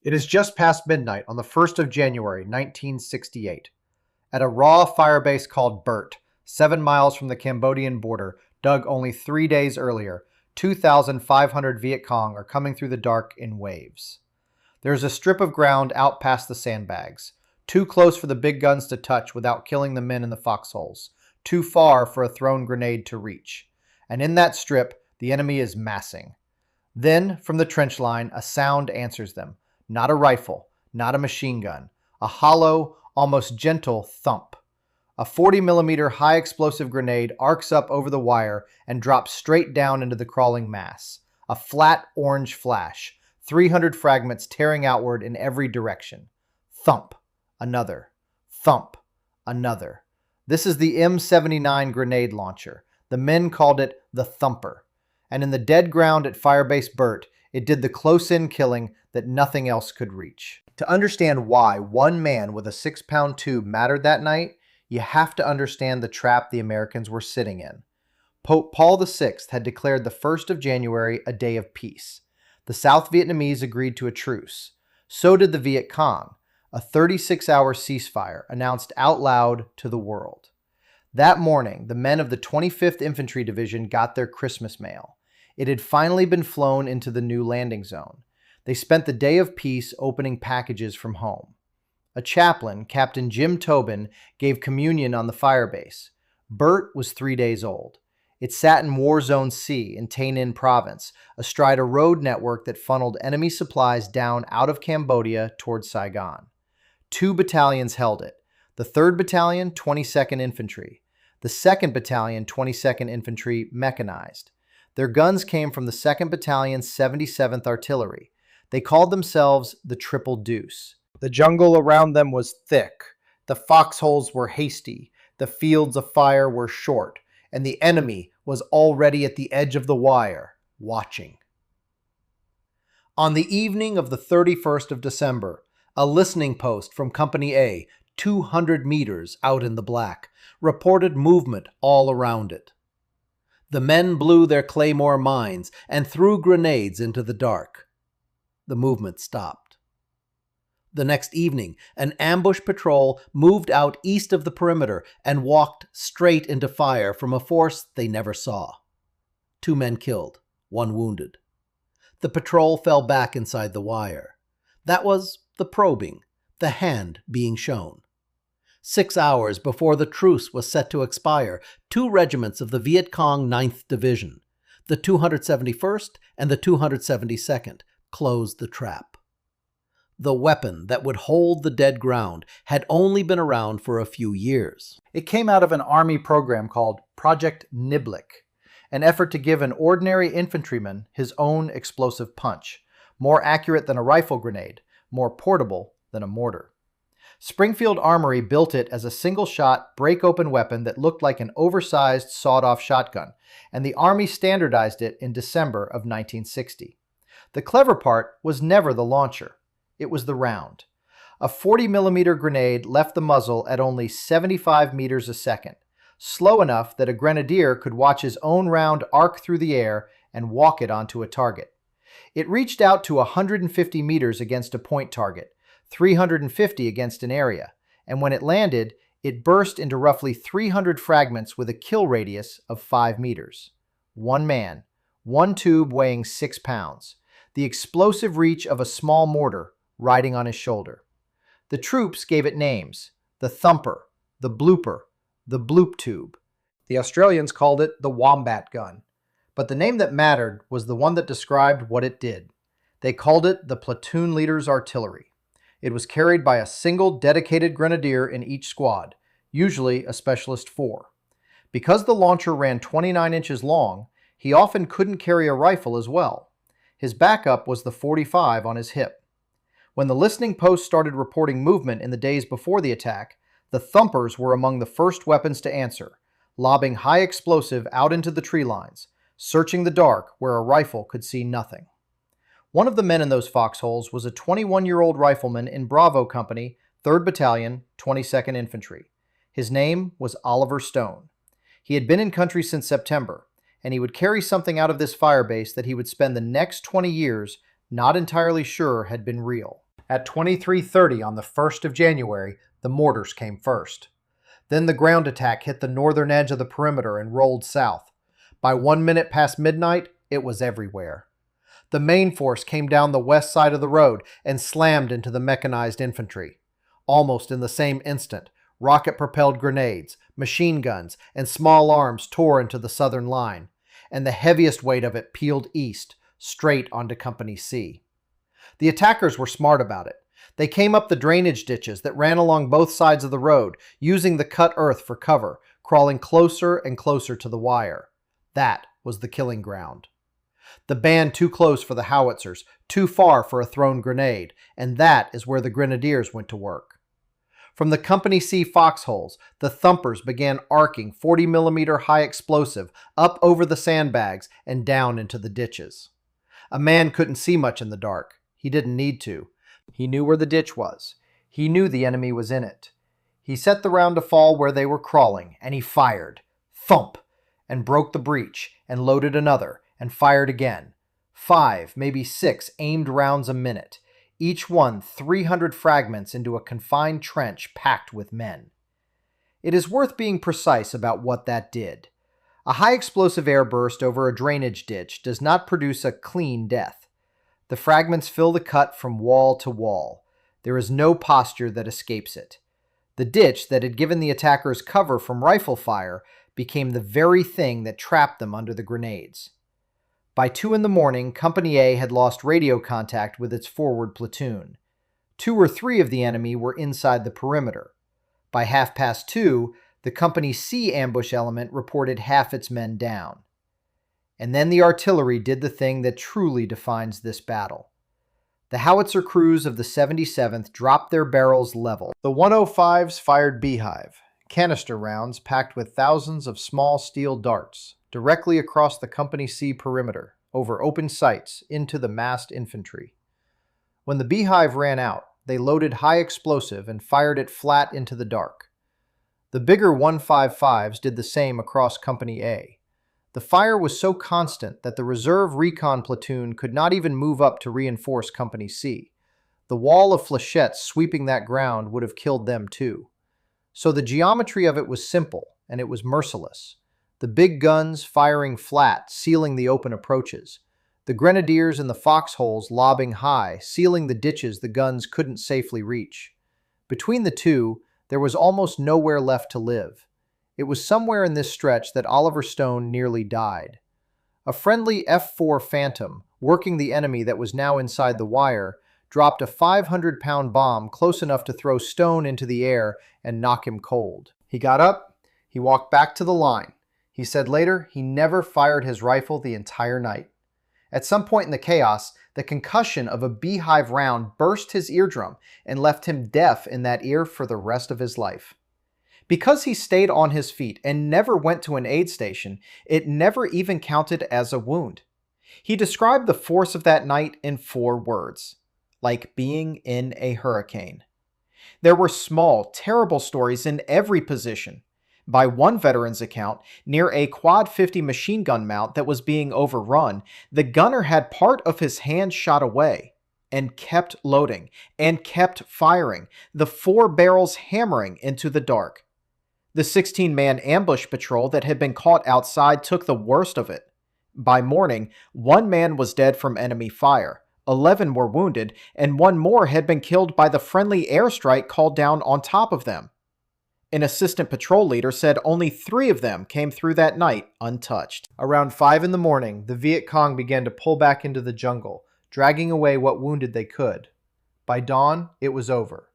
It is just past midnight on the 1st of January, 1968. At a raw firebase called Burt, 7 miles from the Cambodian border, dug only 3 days earlier, 2,500 Viet Cong are coming through the dark in waves. There is a strip of ground out past the sandbags, too close for the big guns to touch without killing the men in the foxholes, too far for a thrown grenade to reach. And in that strip, the enemy is massing. Then, from the trench line, a sound answers them. Not a rifle, not a machine gun, a hollow, almost gentle thump. A 40mm high explosive grenade arcs up over the wire and drops straight down into the crawling mass. A flat orange flash, 300 fragments tearing outward in every direction. Thump, another. Thump, another. This is the M79 Grenade Launcher. The men called it the Thumper. And in the dead ground at Firebase Burt, it did the close-in killing that nothing else could reach. To understand why one man with a 6-pound tube mattered that night, you have to understand the trap the Americans were sitting in. Pope Paul VI had declared the 1st of January a day of peace. The South Vietnamese agreed to a truce. So did the Viet Cong, a 36-hour ceasefire announced out loud to the world. That morning, the men of the 25th Infantry Division got their Christmas mail. It had finally been flown into the new landing zone. They spent the day of peace opening packages from home. A chaplain, Captain Jim Tobin, gave communion on the firebase. Bert was 3 days old. It sat in War Zone C in Tay Ninh Province, astride a road network that funneled enemy supplies down out of Cambodia toward Saigon. 2 battalions held it. The 3rd Battalion, 22nd Infantry. The 2nd Battalion, 22nd Infantry, mechanized. Their guns came from the 2nd Battalion's 77th Artillery. They called themselves the Triple Deuce. The jungle around them was thick. The foxholes were hasty. The fields of fire were short. And the enemy was already at the edge of the wire, watching. On the evening of the 31st of December, a listening post from Company A, 200 meters out in the black, reported movement all around it. The men blew their claymore mines and threw grenades into the dark. The movement stopped. The next evening, an ambush patrol moved out east of the perimeter and walked straight into fire from a force they never saw. 2 men killed, 1 wounded. The patrol fell back inside the wire. That was the probing, the hand being shown. 6 hours before the truce was set to expire, 2 regiments of the Viet Cong 9th Division, the 271st and the 272nd, closed the trap. The weapon that would hold the dead ground had only been around for a few years. It came out of an Army program called Project Niblick, an effort to give an ordinary infantryman his own explosive punch, more accurate than a rifle grenade, more portable than a mortar. Springfield Armory built it as a single-shot, break-open weapon that looked like an oversized, sawed-off shotgun, and the Army standardized it in December of 1960. The clever part was never the launcher. It was the round. A 40mm grenade left the muzzle at only 75 meters a second, slow enough that a grenadier could watch his own round arc through the air and walk it onto a target. It reached out to 150 meters against a point target, 350 against an area, and when it landed, it burst into roughly 300 fragments with a kill radius of 5 meters. 1 man, 1 tube weighing 6 pounds, the explosive reach of a small mortar riding on his shoulder. The troops gave it names: the Thumper, the Blooper, the Bloop Tube. The Australians called it the Wombat Gun. But the name that mattered was the one that described what it did. They called it the Platoon Leader's Artillery. It was carried by a single dedicated grenadier in each squad, usually a Specialist 4. Because the launcher ran 29 inches long, he often couldn't carry a rifle as well. His backup was the .45 on his hip. When the listening post started reporting movement in the days before the attack, the Thumpers were among the first weapons to answer, lobbing high explosive out into the tree lines, searching the dark where a rifle could see nothing. One of the men in those foxholes was a 21-year-old rifleman in Bravo Company, 3rd Battalion, 22nd Infantry. His name was Oliver Stone. He had been in country since September, and he would carry something out of this firebase that he would spend the next 20 years not entirely sure had been real. At 23:30 on the 1st of January, the mortars came first. Then the ground attack hit the northern edge of the perimeter and rolled south. By 1 minute past midnight, it was everywhere. The main force came down the west side of the road and slammed into the mechanized infantry. Almost in the same instant, rocket-propelled grenades, machine guns, and small arms tore into the southern line, and the heaviest weight of it peeled east, straight onto Company C. The attackers were smart about it. They came up the drainage ditches that ran along both sides of the road, using the cut earth for cover, crawling closer and closer to the wire. That was the killing ground. The band too close for the howitzers, too far for a thrown grenade, and that is where the grenadiers went to work. From the Company C foxholes, the thumpers began arcing 40mm high explosive up over the sandbags and down into the ditches. A man couldn't see much in the dark. He didn't need to. He knew where the ditch was. He knew the enemy was in it. He set the round to fall where they were crawling, and he fired. Thump! And broke the breach, and loaded another, and fired again. 5, maybe 6 aimed rounds a minute, each one 300 fragments into a confined trench packed with men. It is worth being precise about what that did. A high explosive airburst over a drainage ditch does not produce a clean death. The fragments fill the cut from wall to wall. There is no posture that escapes it. The ditch that had given the attackers cover from rifle fire became the very thing that trapped them under the grenades. By 2 in the morning, Company A had lost radio contact with its forward platoon. 2 or 3 of the enemy were inside the perimeter. By 2:30, the Company C ambush element reported half its men down. And then the artillery did the thing that truly defines this battle. The howitzer crews of the 77th dropped their barrels level. The 105s fired beehive, canister rounds packed with thousands of small steel darts, directly across the Company C perimeter, over open sights, into the massed infantry. When the beehive ran out, they loaded high explosive and fired it flat into the dark. The bigger 155s did the same across Company A. The fire was so constant that the reserve recon platoon could not even move up to reinforce Company C. The wall of flechettes sweeping that ground would have killed them too. So the geometry of it was simple, and it was merciless. The big guns firing flat, sealing the open approaches. The grenadiers in the foxholes lobbing high, sealing the ditches the guns couldn't safely reach. Between the two, there was almost nowhere left to live. It was somewhere in this stretch that Oliver Stone nearly died. A friendly F-4 Phantom, working the enemy that was now inside the wire, dropped a 500-pound bomb close enough to throw Stone into the air and knock him cold. He got up, he walked back to the line. He said later he never fired his rifle the entire night. At some point in the chaos, the concussion of a beehive round burst his eardrum and left him deaf in that ear for the rest of his life. Because he stayed on his feet and never went to an aid station, it never even counted as a wound. He described the force of that night in 4 words, like being in a hurricane. There were small, terrible stories in every position. By one veteran's account, near a quad 50 machine gun mount that was being overrun, the gunner had part of his hand shot away and kept loading and kept firing, the 4 barrels hammering into the dark. The 16-man ambush patrol that had been caught outside took the worst of it. By morning, 1 man was dead from enemy fire, 11 were wounded, and 1 more had been killed by the friendly airstrike called down on top of them. An assistant patrol leader said only 3 of them came through that night untouched. Around 5 in the morning, the Viet Cong began to pull back into the jungle, dragging away what wounded they could. By dawn, it was over.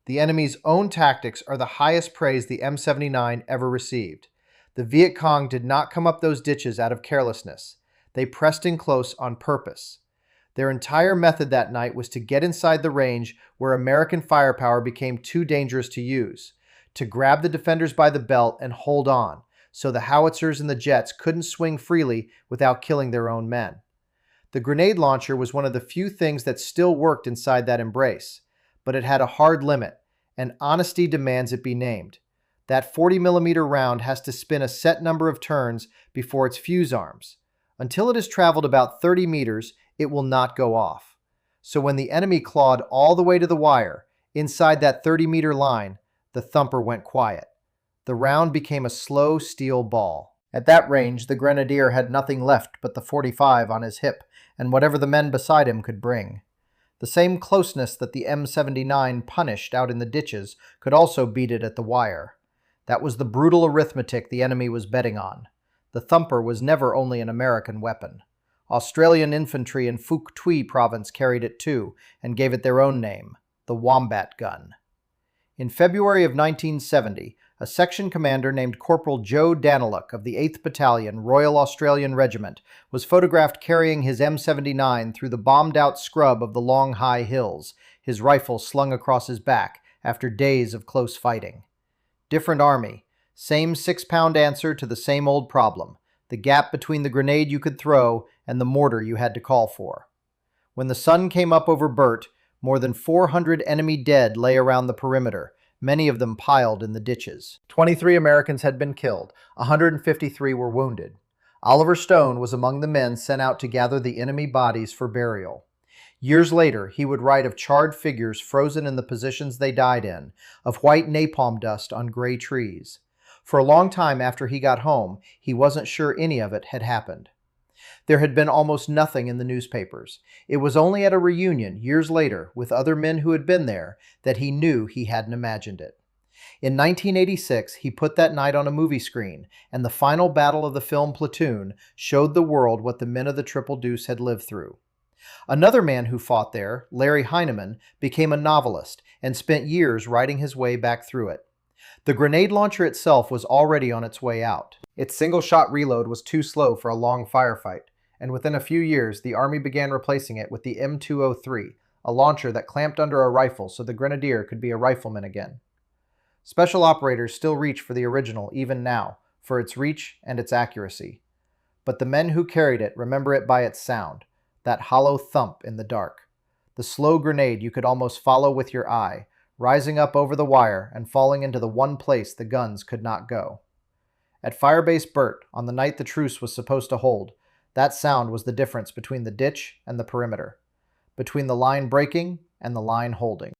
The enemy's own tactics are the highest praise the M79 ever received. The Viet Cong did not come up those ditches out of carelessness. They pressed in close on purpose. Their entire method that night was to get inside the range where American firepower became too dangerous to use, to grab the defenders by the belt and hold on, so the howitzers and the jets couldn't swing freely without killing their own men. The grenade launcher was one of the few things that still worked inside that embrace, but it had a hard limit, and honesty demands it be named. That 40mm round has to spin a set number of turns before its fuse arms. Until it has traveled about 30 meters, it will not go off. So when the enemy clawed all the way to the wire, inside that 30-meter line, the thumper went quiet. The round became a slow steel ball. At that range, the grenadier had nothing left but the .45 on his hip and whatever the men beside him could bring. The same closeness that the M79 punished out in the ditches could also beat it at the wire. That was the brutal arithmetic the enemy was betting on. The thumper was never only an American weapon. Australian infantry in Phuoc Tuy province carried it too, and gave it their own name, the Wombat gun. In February of 1970, a section commander named Corporal Joe Daniluk of the 8th Battalion, Royal Australian Regiment, was photographed carrying his M79 through the bombed-out scrub of the long high hills, his rifle slung across his back after days of close fighting. Different army, same 6-pound answer to the same old problem, the gap between the grenade you could throw and the mortar you had to call for. When the sun came up over Burt, more than 400 enemy dead lay around the perimeter, many of them piled in the ditches. 23 Americans had been killed, 153 were wounded. Oliver Stone was among the men sent out to gather the enemy bodies for burial. Years later, he would write of charred figures frozen in the positions they died in, of white napalm dust on gray trees. For a long time after he got home, he wasn't sure any of it had happened. There had been almost nothing in the newspapers. It was only at a reunion, years later, with other men who had been there, that he knew he hadn't imagined it. In 1986, he put that night on a movie screen, and the final battle of the film Platoon showed the world what the men of the Triple Deuce had lived through. Another man who fought there, Larry Heineman, became a novelist and spent years writing his way back through it. The grenade launcher itself was already on its way out. Its single-shot reload was too slow for a long firefight, and within a few years, the Army began replacing it with the M203, a launcher that clamped under a rifle so the grenadier could be a rifleman again. Special operators still reach for the original even now, for its reach and its accuracy. But the men who carried it remember it by its sound, that hollow thump in the dark. The slow grenade you could almost follow with your eye, rising up over the wire and falling into the one place the guns could not go. At Firebase Burt, on the night the truce was supposed to hold, that sound was the difference between the ditch and the perimeter, between the line breaking and the line holding.